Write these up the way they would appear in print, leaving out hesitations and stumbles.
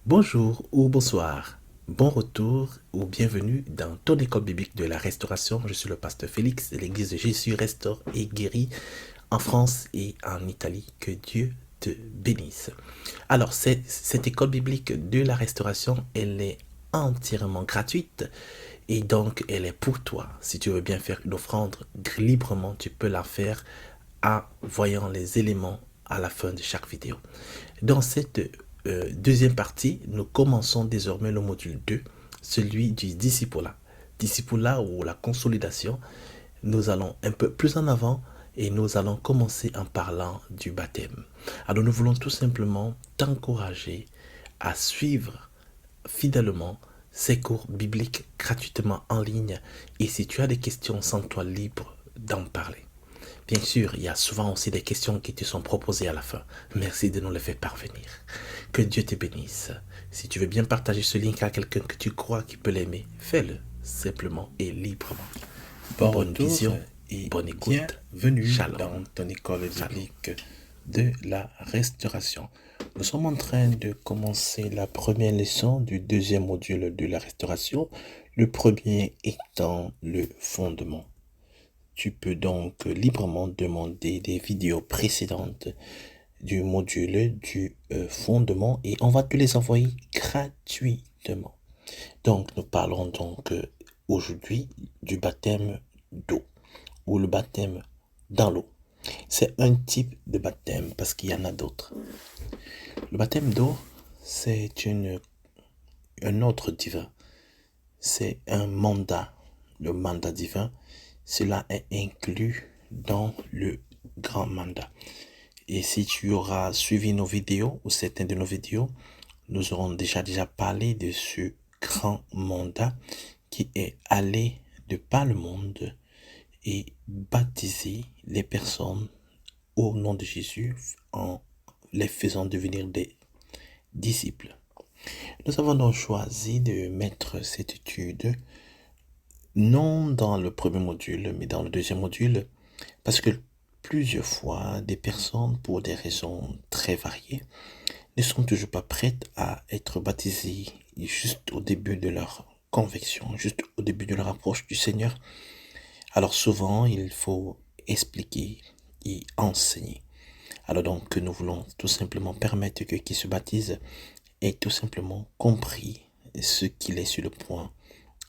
Bonjour ou bonsoir, bon retour ou bienvenue dans ton école biblique de la restauration. Je suis le pasteur Félix de l'église de Jésus restaure et guérit en France et en Italie. Que Dieu te bénisse. Alors, cette école biblique de la restauration, elle est entièrement gratuite et donc elle est pour toi. Si tu veux bien faire une offrande librement, tu peux la faire en voyant les éléments à la fin de chaque vidéo. Dans cette deuxième partie, nous commençons désormais le module 2, celui du discipulat. Discipulat ou la consolidation, nous allons un peu plus en avant et nous allons commencer en parlant du baptême. Alors nous voulons tout simplement t'encourager à suivre fidèlement ces cours bibliques gratuitement en ligne et si tu as des questions, sens-toi libre d'en parler. Bien sûr, il y a souvent aussi des questions qui te sont proposées à la fin. Merci de nous les faire parvenir. Que Dieu te bénisse. Si tu veux bien partager ce lien à quelqu'un que tu crois qui peut l'aimer, fais-le simplement et librement. Bon Bonne retour vision, et bonne écoute. bienvenue Shalom. dans ton école biblique de la restauration. Nous sommes en train de commencer la première leçon du deuxième module de la restauration, le premier étant le fondement. Tu peux donc librement demander des vidéos précédentes du module du fondement et on va te les envoyer gratuitement. Donc nous parlons donc aujourd'hui du baptême d'eau ou le baptême dans l'eau. C'est un type de baptême parce qu'il y en a d'autres. Le baptême d'eau, c'est un ordre divin. C'est un mandat, le mandat divin. Cela est inclus dans le grand mandat. Et si tu auras suivi nos vidéos ou certaines de nos vidéos, nous aurons déjà parlé de ce grand mandat qui est aller de par le monde et baptiser les personnes au nom de Jésus en les faisant devenir des disciples. Nous avons donc choisi de mettre cette étude non dans le premier module, mais dans le deuxième module, parce que plusieurs fois, des personnes, pour des raisons très variées, ne sont toujours pas prêtes à être baptisées juste au début de leur conviction, juste au début de leur approche du Seigneur. Alors souvent, il faut expliquer et enseigner. Alors donc, que nous voulons tout simplement permettre que qui se baptise ait tout simplement compris ce qu'il est sur le point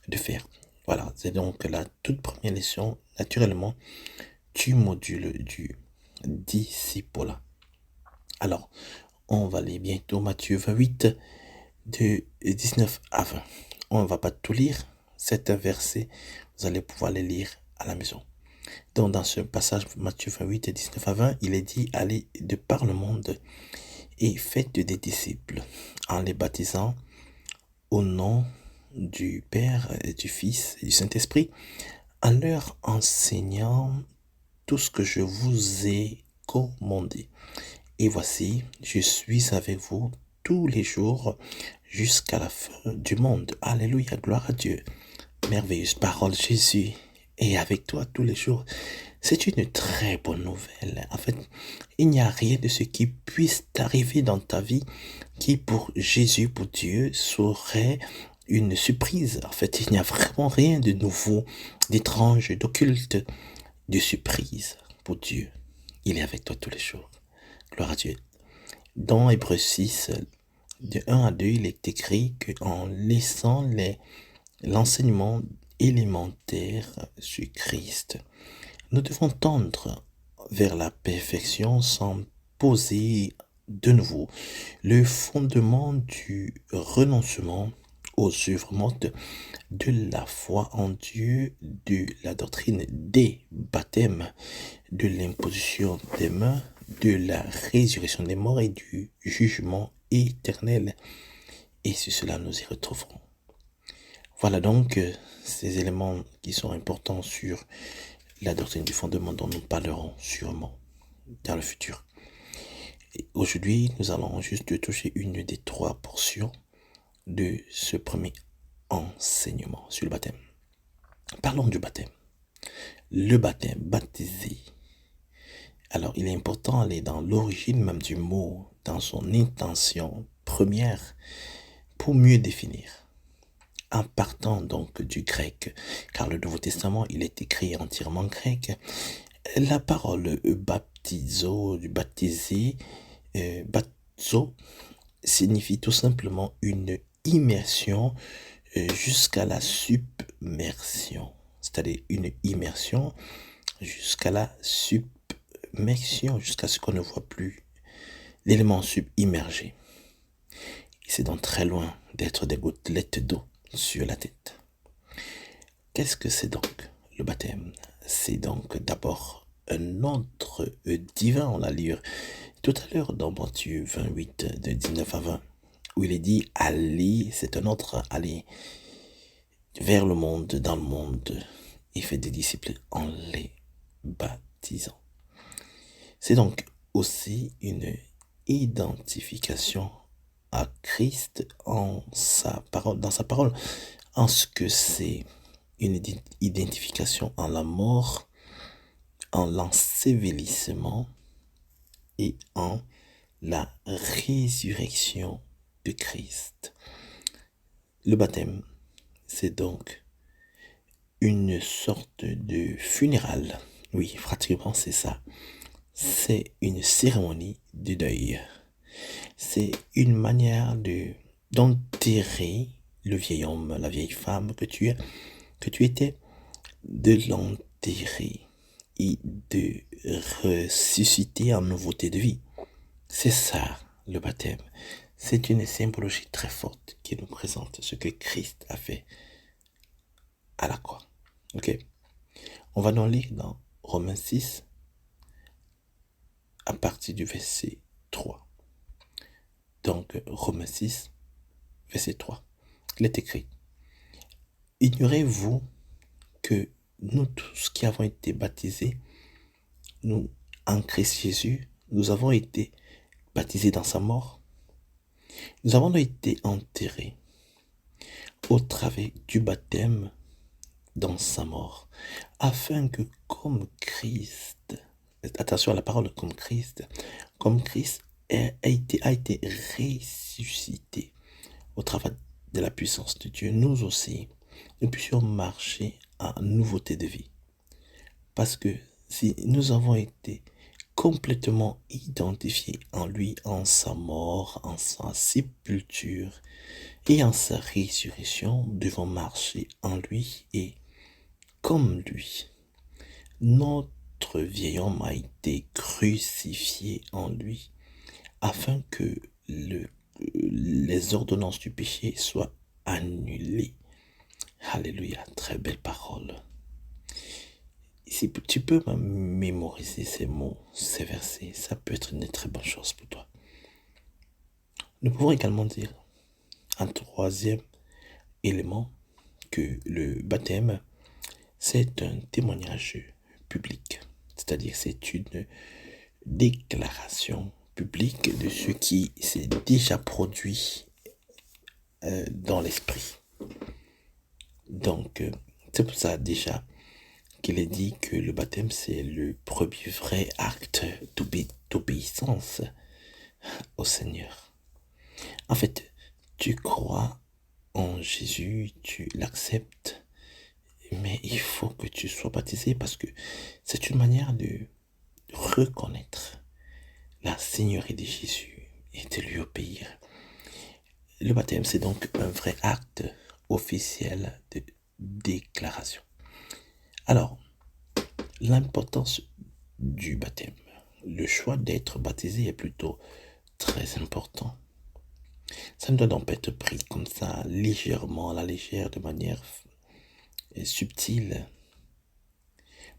de faire. Voilà, c'est donc la toute première leçon, naturellement, du module du discipulat. Alors, on va aller bientôt Matthieu 28, de 19 à 20. On ne va pas tout lire, c'est un verset, vous allez pouvoir les lire à la maison. Donc, dans ce passage, Matthieu 28, 19 à 20, il est dit, allez de par le monde et faites des disciples en les baptisant au nom du Père, et du Fils et du Saint-Esprit, en leur enseignant tout ce que je vous ai commandé. Et voici, je suis avec vous tous les jours jusqu'à la fin du monde. Alléluia, gloire à Dieu. Merveilleuse parole, Jésus est avec toi tous les jours. C'est une très bonne nouvelle. En fait, il n'y a rien de ce qui puisse t'arriver dans ta vie qui, pour Jésus, pour Dieu, serait une surprise. En fait, il n'y a vraiment rien de nouveau, d'étrange, d'occulte, de surprise pour Dieu. Il est avec toi tous les jours. Gloire à Dieu. Dans Hébreux 6, de 1 à 2, il est écrit qu'en laissant l'enseignement élémentaire sur Christ, nous devons tendre vers la perfection sans poser de nouveau le fondement du renoncement aux œuvres mortes, de la foi en Dieu, de la doctrine des baptêmes, de l'imposition des mains, de la résurrection des morts et du jugement éternel. Et sur cela, nous y retrouverons. Voilà donc ces éléments qui sont importants sur la doctrine du fondement dont nous parlerons sûrement dans le futur. Aujourd'hui, nous allons juste toucher une des trois portions de ce premier enseignement sur le baptême. Parlons du baptême. Le baptême, baptisé. Alors, il est important d'aller dans l'origine même du mot, dans son intention première. pour mieux définir, en partant donc du grec, car le Nouveau Testament, il est écrit entièrement grec, la parole baptizo, du baptisé, baptizo, signifie tout simplement une immersion jusqu'à la submersion. C'est-à-dire une immersion jusqu'à la submersion, jusqu'à ce qu'on ne voit plus l'élément submergé. C'est donc très loin d'être des gouttelettes d'eau sur la tête. Qu'est-ce que c'est donc le baptême? C'est donc d'abord un ordre divin, on l'a lu tout à l'heure dans Matthieu 28, de 19 à 20, où il est dit « Allez », c'est un ordre « Allez vers le monde, dans le monde, et fait des disciples en les baptisant ». C'est donc aussi une identification à Christ en sa parole, dans sa parole, en ce que c'est une identification en la mort, en l'ensevelissement et en la résurrection de Christ. Le baptême, c'est donc une sorte de funéral. Oui, pratiquement c'est ça. C'est une cérémonie de deuil. C'est une manière d'enterrer le vieil homme, la vieille femme que tu étais, de l'enterrer et de ressusciter en nouveauté de vie. C'est ça le baptême. C'est une symbologie très forte qui nous présente ce que Christ a fait à la croix. Ok? On va donc lire dans Romains 6 à partir du verset 3. Donc Romains 6, verset 3. Il est écrit: Ignorez-vous que nous tous qui avons été baptisés, nous, en Christ Jésus, nous avons été baptisés dans sa mort. Nous avons été enterrés au travers du baptême dans sa mort, afin que comme Christ, attention à la parole comme Christ a été ressuscité au travers de la puissance de Dieu, nous aussi, nous puissions marcher en nouveauté de vie. Parce que si nous avons été complètement identifiés en lui, en sa mort, en sa sépulture et en sa résurrection, nous devons marcher en lui et comme lui. Notre vieil homme a été crucifié en lui afin que les ordonnances du péché soient annulées. Alléluia, très belle parole. Si tu peux mémoriser ces mots, ces versets, ça peut être une très bonne chose pour toi. Nous pouvons également dire un troisième élément que le baptême, c'est un témoignage public. C'est-à-dire c'est une déclaration publique de ce qui s'est déjà produit dans l'esprit. Donc, c'est pour ça déjà qu'il est dit que le baptême, c'est le premier vrai acte d'obéissance au Seigneur. En fait, tu crois en Jésus, tu l'acceptes, mais il faut que tu sois baptisé parce que c'est une manière de reconnaître la Seigneurie de Jésus et de lui obéir. Le baptême, c'est donc un vrai acte officiel de déclaration. Alors, l'importance du baptême. Le choix d'être baptisé est plutôt très important. Ça ne doit donc pas être pris comme ça, légèrement, à la légère, de manière subtile.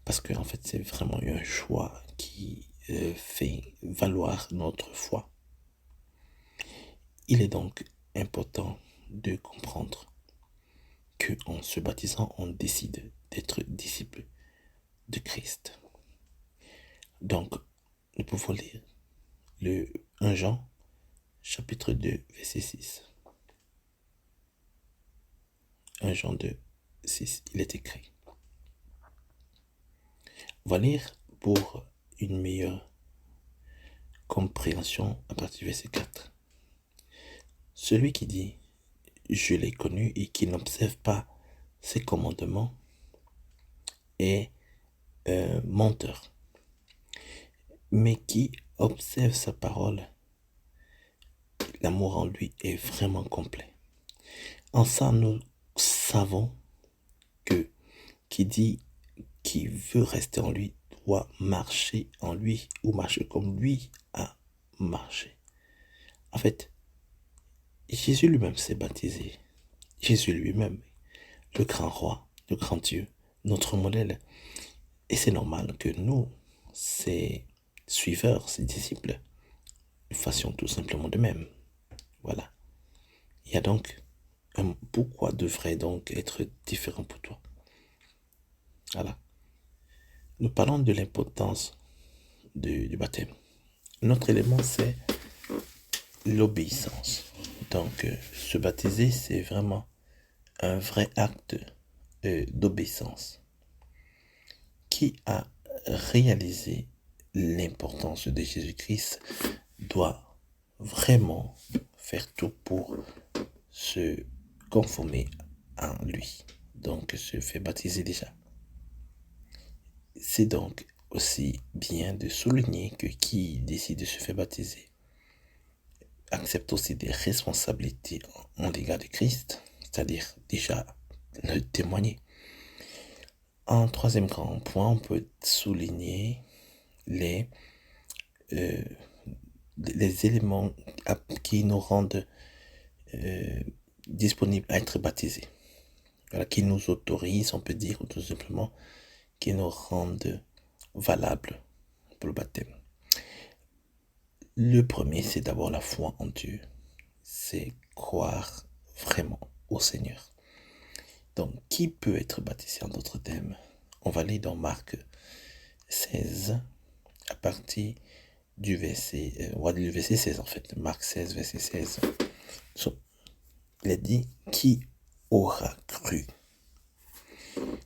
Parce que, en fait, c'est vraiment un choix qui fait valoir notre foi. Il est donc important de comprendre qu'en se baptisant, on décide d'être disciple de Christ. Donc, nous pouvons lire le 1 Jean, chapitre 2, verset 6. 1 Jean 2, 6, il est écrit. On va lire pour une meilleure compréhension à partir du verset 4. Celui qui dit je l'ai connu et qui n'observe pas ses commandements est menteur. Mais qui observe sa parole, l'amour en lui est vraiment complet. En ça, nous savons que qui dit qui veut rester en lui doit marcher en lui ou marcher comme lui a marché. En fait, Jésus lui-même s'est baptisé. Jésus lui-même, le grand roi, le grand Dieu, notre modèle. Et c'est normal que nous, ses suiveurs, ses disciples, fassions tout simplement de même. Voilà. Il y a donc pourquoi devrait donc être différent pour toi. Voilà. Nous parlons de l'importance du baptême. Notre élément, c'est l'obéissance. Donc, se baptiser, c'est vraiment un vrai acte d'obéissance qui a réalisé l'importance de Jésus-Christ doit vraiment faire tout pour se conformer à lui. Donc, se fait baptiser déjà. C'est donc aussi bien de souligner que qui décide de se faire baptiser accepte aussi des responsabilités en l'égard de Christ, c'est-à-dire déjà le témoigner. En troisième grand point, on peut souligner les éléments qui nous rendent disponibles à être baptisés. Voilà, qui nous autorisent, on peut dire, ou tout simplement, qui nous rendent valables pour le baptême. Le premier, c'est d'abord la foi en Dieu. C'est croire vraiment au Seigneur. Donc, qui peut être baptisé en d'autres termes? On va aller dans Marc 16, à partir du verset, on va dire le verset 16 en fait, Marc 16, verset 16. Il a dit, qui aura cru?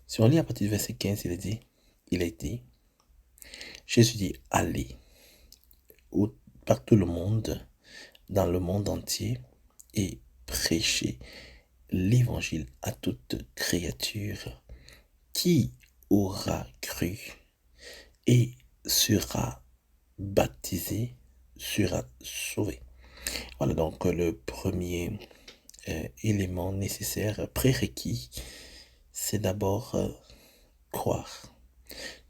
Si on lit à partir du verset 15, il a dit, Jésus dit, allez partout le monde, dans le monde entier, et prêchez l'évangile à toute créature. Qui aura cru et sera baptisé, sera sauvé. Voilà donc le premier élément nécessaire, prérequis, c'est d'abord croire.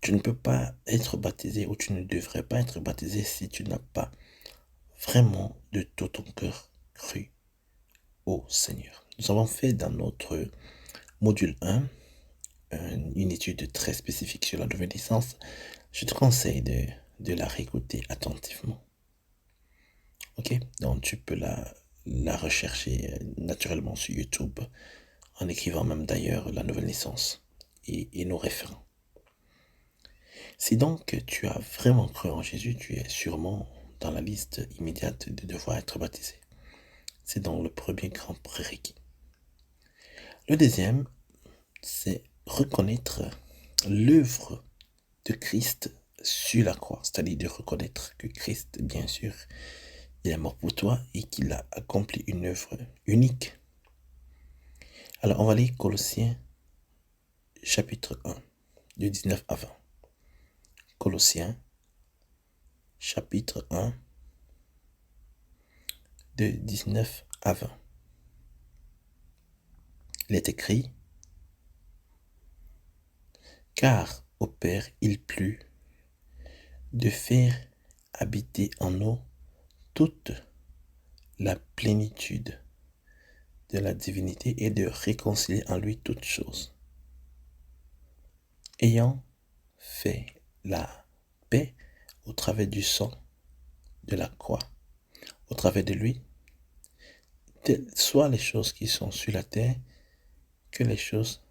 Tu ne peux pas être baptisé ou tu ne devrais pas être baptisé si tu n'as pas vraiment de tout ton cœur cru au Seigneur. Nous avons fait dans notre module 1 une étude très spécifique sur la nouvelle naissance. Je te conseille de la réécouter attentivement. Ok, donc tu peux la rechercher naturellement sur YouTube en écrivant même d'ailleurs la nouvelle naissance et nos référents. Si donc tu as vraiment cru en Jésus, tu es sûrement dans la liste immédiate de devoir être baptisé. C'est donc le premier grand prérequis. Le deuxième, c'est reconnaître l'œuvre de Christ sur la croix, c'est-à-dire de reconnaître que Christ, bien sûr, il est mort pour toi et qu'il a accompli une œuvre unique. Alors, on va lire Colossiens, chapitre 1, de 19 à 20. Colossiens, chapitre 1, de 19 à 20. Il est écrit, « Car au Père il plut de faire habiter en nous toute la plénitude de la divinité et de réconcilier en lui toutes choses, ayant fait la paix au travers du sang de la croix, au travers de lui, soit les choses qui sont sur la terre que les choses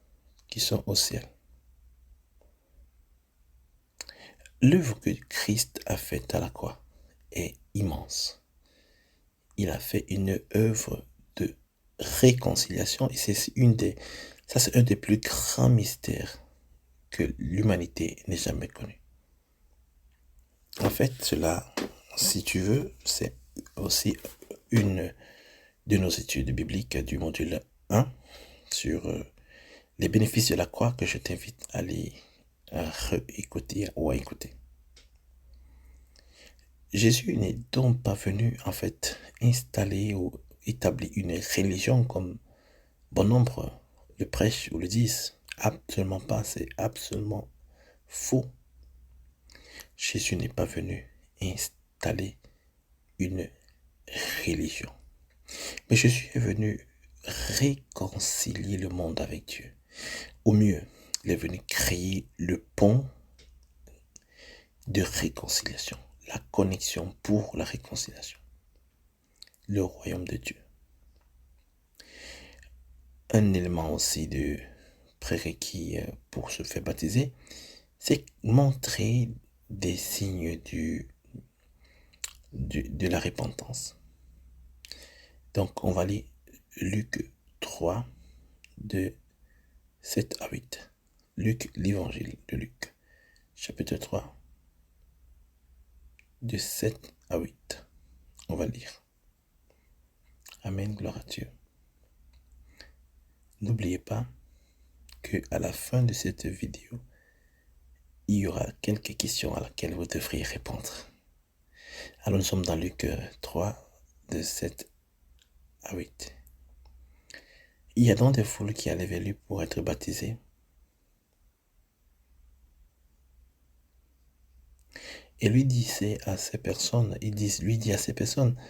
qui sont au ciel. » L'œuvre que Christ a faite à la croix est immense. Il a fait une œuvre de réconciliation et c'est un des plus grands mystères que l'humanité n'ait jamais connu. En fait, cela, si tu veux, c'est aussi une de nos études bibliques du module 1 sur les bénéfices de la croix que je t'invite à aller réécouter ou à écouter. Jésus n'est donc pas venu en fait installer ou établir une religion comme bon nombre le prêchent ou le disent. Absolument pas, c'est absolument faux. Jésus n'est pas venu installer une religion. Mais Jésus est venu réconcilier le monde avec Dieu. Au mieux, il est venu créer le pont de réconciliation, la connexion pour la réconciliation, le royaume de Dieu. Un élément aussi de prérequis pour se faire baptiser, c'est montrer des signes de la repentance. Donc, on va lire Luc 3, de 7 à 8. Luc, l'évangile de Luc, chapitre 3, de 7 à 8. On va lire. Amen, gloire à Dieu. N'oubliez pas qu'à la fin de cette vidéo, il y aura quelques questions à laquelle vous devriez répondre. Alors nous sommes dans Luc 3, de 7 à 8. Il y a donc des foules qui allaient vers lui pour être baptisées. Et lui disait à ces personnes, lui dit à ces personnes,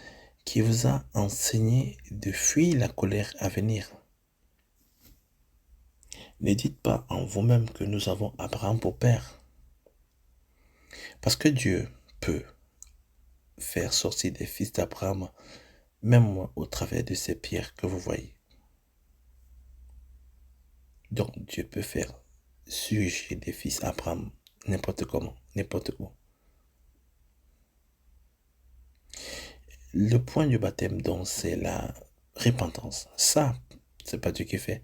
qui vous a enseigné de fuir la colère à venir. Ne dites pas en vous-même que nous avons Abraham pour père. Parce que Dieu peut faire sortir des fils d'Abraham, même au travers de ces pierres que vous voyez. Donc Dieu peut faire surgir des fils d'Abraham n'importe comment, n'importe où. Le point du baptême, donc, c'est la repentance. Ça, c'est pas Dieu qui fait,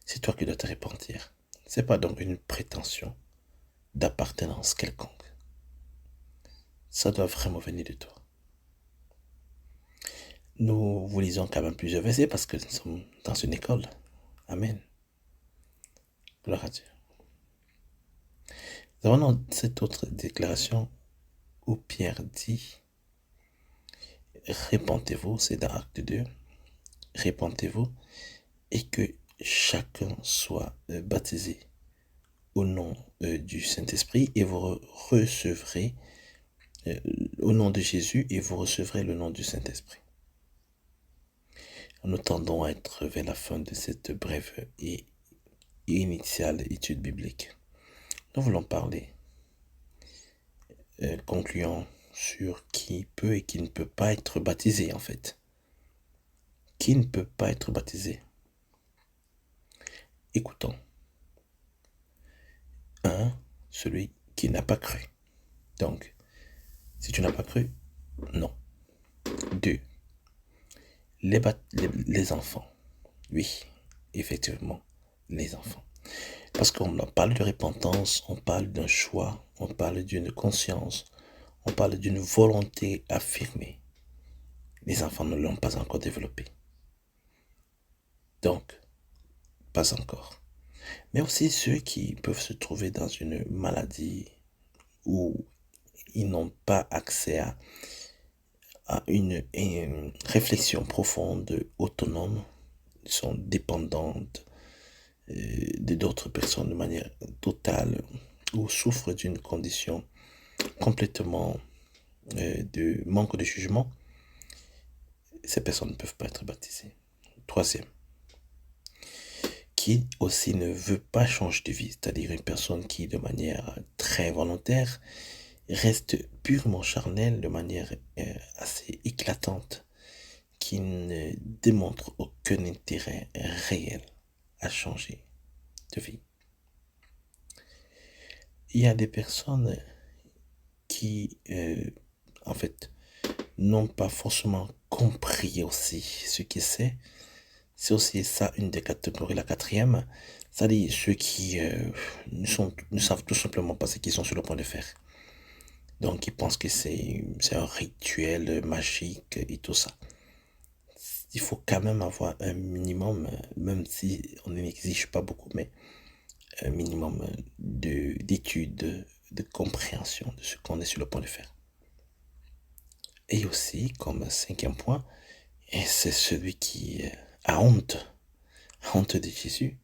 c'est toi qui dois te repentir. C'est pas donc une prétention d'appartenance quelconque. Ça doit vraiment venir de toi. Nous vous lisons quand même plusieurs versets parce que nous sommes dans une école. Amen. Gloire à Dieu. Nous avons cette autre déclaration où Pierre dit, répentez-vous, c'est dans Acte 2, répentez-vous et que chacun soit baptisé au nom du Saint-Esprit et vous recevrez au nom de Jésus et vous recevrez le nom du Saint-Esprit. Nous tendons à être vers la fin de cette brève et initiale étude biblique. Nous voulons parler, concluant sur qui peut et qui ne peut pas être baptisé en fait. Qui ne peut pas être baptisé? Écoutons. 1. Celui qui n'a pas cru. Donc, si tu n'as pas cru, non. 2. Les enfants. Oui, effectivement, les enfants. Parce qu'on parle de repentance, on parle d'un choix, on parle d'une conscience, on parle d'une volonté affirmée. Les enfants ne l'ont pas encore développé. Donc, pas encore. Mais aussi ceux qui peuvent se trouver dans une maladie où ils n'ont pas accès à une réflexion profonde, autonome, ils sont dépendantes de d'autres personnes de manière totale ou souffrent d'une condition complètement de manque de jugement, ces personnes ne peuvent pas être baptisées. 3e, qui aussi ne veut pas changer de vie, c'est-à-dire une personne qui de manière très volontaire reste purement charnelle de manière assez éclatante, qui ne démontre aucun intérêt réel à changer de vie. Il y a des personnes qui, en fait, n'ont pas forcément compris aussi ce que c'est. C'est aussi ça une des catégories, la 4e, c'est-à-dire ceux qui ne savent tout simplement pas ce qu'ils sont sur le point de faire. Donc ils pensent que c'est un rituel magique et tout ça. il faut quand même avoir un minimum, même si on n'exige pas beaucoup, mais un minimum d'études, de compréhension de ce qu'on est sur le point de faire. Et aussi, comme cinquième point, et c'est celui qui a honte de Jésus,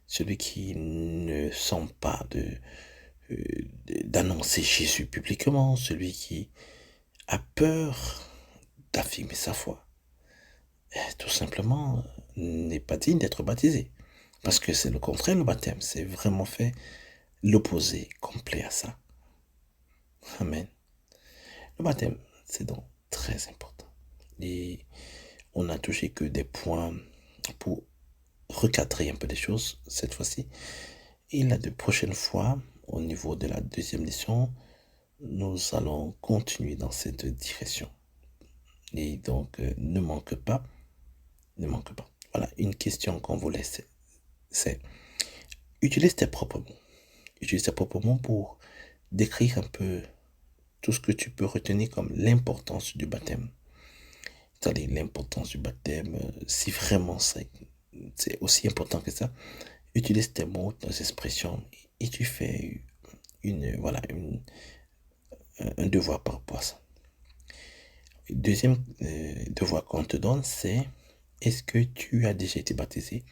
celui qui ne sent pas d'annoncer Jésus publiquement, celui qui a peur d'affirmer sa foi, tout simplement n'est pas digne d'être baptisé. Parce que c'est le contraire, le baptême, c'est vraiment fait l'opposé complet à ça. Amen. Le baptême, c'est donc très important. Et on n'a touché que des points pour recadrer un peu les choses cette fois-ci. Et la prochaine fois, au niveau de la deuxième leçon, nous allons continuer dans cette direction. Et donc, ne manque pas. Voilà, une question qu'on vous laisse, c'est utilise tes propres mots. Utilise tes propres mots pour décrire un peu tout ce que tu peux retenir comme l'importance du baptême. C'est-à-dire l'importance du baptême, si vraiment c'est aussi important que ça, utilise tes mots, tes expressions, et tu fais un devoir par rapport à ça. Deuxième devoir qu'on te donne, c'est est-ce que tu as déjà été baptisé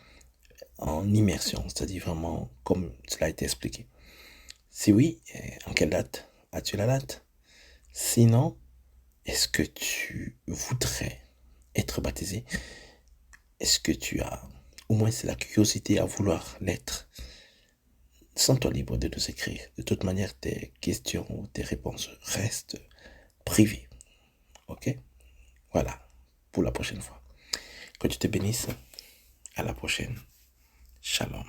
en immersion, c'est-à-dire vraiment comme cela a été expliqué. Si oui, en quelle date? As-tu la date? Sinon, est-ce que tu voudrais être baptisé? Est-ce que tu as, au moins c'est la curiosité à vouloir l'être? Sens-toi libre de nous écrire. De toute manière, tes questions ou tes réponses restent privées. Ok? Voilà, pour la prochaine fois. Que tu te bénisses. À la prochaine. Shalom.